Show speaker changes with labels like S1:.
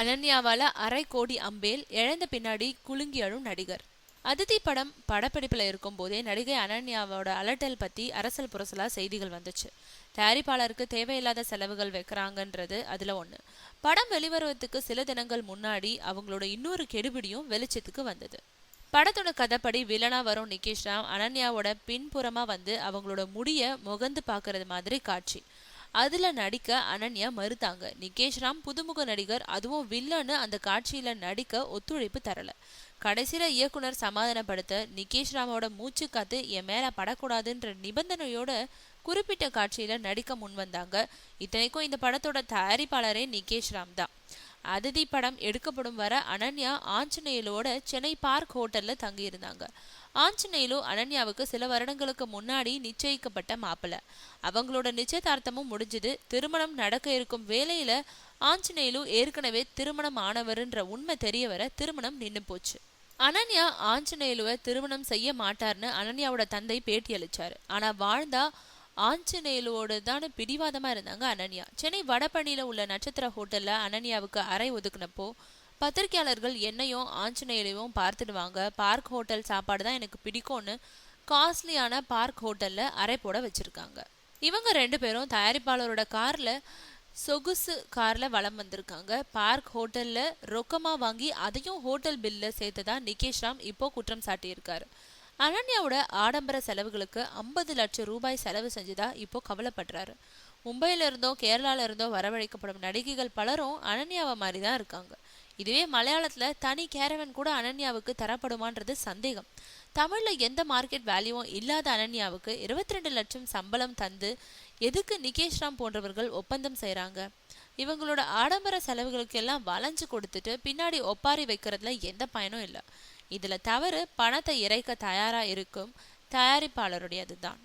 S1: அனன்யாவால அரை கோடி அம்பேல் இழந்த பின்னாடி குலுங்கி அழும் நடிகர். அதிதி படம் படப்பிடிப்புல இருக்கும் போதே நடிகை அனன்யாவோட அலட்டல் பத்தி அரசல் புரசலா செய்திகள் வந்துச்சு. தயாரிப்பாளருக்கு தேவையில்லாத செலவுகள் வைக்கிறாங்கன்றது அதுல ஒண்ணு. படம் வெளிவருவதுக்கு சில தினங்கள் முன்னாடி அவங்களோட இன்னொரு கெடுபிடியும் வெளிச்சத்துக்கு வந்தது. படத்தோட கதைப்படி வில்லனா வரும் நிகேஷ் ராம் அனன்யாவோட பின்புறமா வந்து அவங்களோட முடிய முகந்து பாக்குறது மாதிரி காட்சி. அதுல நடிக்க அனன்யா மறுத்தாங்க. நிகேஷ் ராம் புதுமுக நடிகர், அதுவும் வில்லன்னு அந்த காட்சியில நடிக்க ஒத்துழைப்பு தரல. கடைசியில இயக்குனர் சமாதானப்படுத்த நிகேஷ் ராமோட மூச்சு காத்து என் மேல படக்கூடாதுன்ற நிபந்தனையோட குறிப்பிட்ட காட்சியில நடிக்க முன் வந்தாங்க. இத்தனைக்கும் இந்த படத்தோட தயாரிப்பாளரே நிகேஷ் ராம் தான். அதிதி படம் எடுக்கப்படும் வர அனன்யா ஆஞ்சநேயலோட சென்னை பார்க் ஹோட்டல்ல தங்கி இருந்தாங்க. ஆஞ்சநேயலு அனன்யாவுக்கு சில வருடங்களுக்கு முன்னாடி நிச்சயிக்கப்பட்ட மாப்பிள்ள. அவங்களோட நிச்சயதார்த்தமும் முடிஞ்சது. திருமணம் நடக்க இருக்கும் வேலையில ஆஞ்சநேயலு ஏற்கனவே திருமணம் ஆனவருன்ற உண்மை தெரிய வர திருமணம் நின்னு போச்சு. அனன்யா ஆஞ்சநேயலுவை திருமணம் செய்ய மாட்டார்னு அனன்யாவோட தந்தை பேட்டி அளிச்சாரு. ஆனா வாழ்ந்தா ஆஞ்சநேயலோடு தான் பிடிவாதமா இருந்தாங்க அனன்யா. சென்னை வடபழனியில உள்ள நட்சத்திர ஹோட்டல்ல அனன்யாவுக்கு அறை ஒதுக்குனப்போ பத்திரிகையாளர்கள் என்னையும் ஆஞ்சநேயலையும் பார்த்துடுவாங்க, பார்க் ஹோட்டல் சாப்பாடு தான் எனக்கு பிடிக்கும்னு காஸ்ட்லியான பார்க் ஹோட்டல்ல அறை போட வச்சிருக்காங்க. இவங்க 2 பேரும் தயாரிப்பாளரோட கார்ல சொகுசு கார்ல வலம் வந்திருக்காங்க. பார்க் ஹோட்டல்ல ரொக்கமா வாங்கி அதையும் ஹோட்டல் பில்ல சேர்த்துதா நிகேஷ் ராம் இப்போ குற்றம் சாட்டியிருக்காரு. அனன்யாவோட ஆடம்பர செலவுகளுக்கு 50 லட்சம் ரூபாய் செலவு செஞ்சுதா இப்போ கவலைப்படுறாரு. மும்பையில இருந்தோ கேரளால இருந்தோ வரவழைக்கப்படும் நடிகைகள் பலரும் அனன்யாவை மாதிரி தான் இருக்காங்க. இதுவே மலையாளத்துல தனி கேரவன் கூட அனன்யாவுக்கு தரப்படுமான்றது சந்தேகம். தமிழ்ல எந்த மார்க்கெட் வேல்யூவும் இல்லாத அனன்யாவுக்கு 22 லட்சம் சம்பளம் தந்து எதுக்கு நிகேஷ் ராம் போன்றவர்கள் ஒப்பந்தம் செய்யறாங்க? இவங்களோட ஆடம்பர செலவுகளுக்கு எல்லாம் வளைஞ்சு கொடுத்துட்டு பின்னாடி ஒப்பாரி வைக்கிறதுல எந்த பயனும் இல்லை. இதுல தவறு பணத்தை இறைக்க தயாரா இருக்கும் தயாரிப்பாளருடையது தான்.